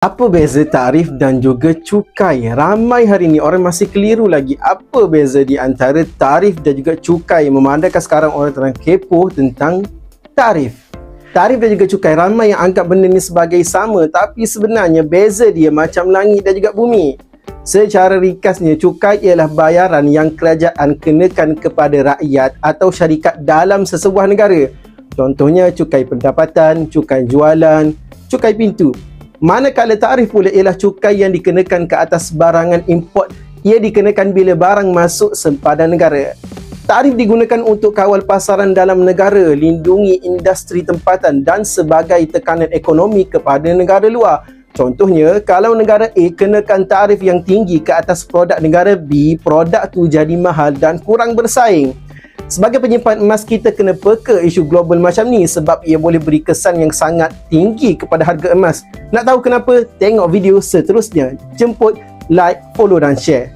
Apa beza tarif dan juga cukai? Ramai hari ini orang masih keliru lagi apa beza di antara tarif dan juga cukai, memandangkan sekarang orang tengah kepoh tentang tarif. Tarif dan juga cukai, ramai yang anggap benda ni sebagai sama, tapi sebenarnya beza dia macam langit dan juga bumi. Secara ringkasnya, cukai ialah bayaran yang kerajaan kenakan kepada rakyat atau syarikat dalam sesebuah negara. Contohnya cukai pendapatan, cukai jualan, cukai pintu. Manakala tarif pula ialah cukai yang dikenakan ke atas barangan import. Ia dikenakan bila barang masuk sempadan negara. Tarif digunakan untuk kawal pasaran dalam negara, lindungi industri tempatan dan sebagai tekanan ekonomi kepada negara luar. Contohnya, kalau negara A kenakan tarif yang tinggi ke atas produk negara B, produk tu jadi mahal dan kurang bersaing. Sebagai penyimpan emas, kita kena peka isu global macam ni sebab ia boleh beri kesan yang sangat tinggi kepada harga emas. Nak tahu kenapa? Tengok video seterusnya. Jemput, like, follow dan share.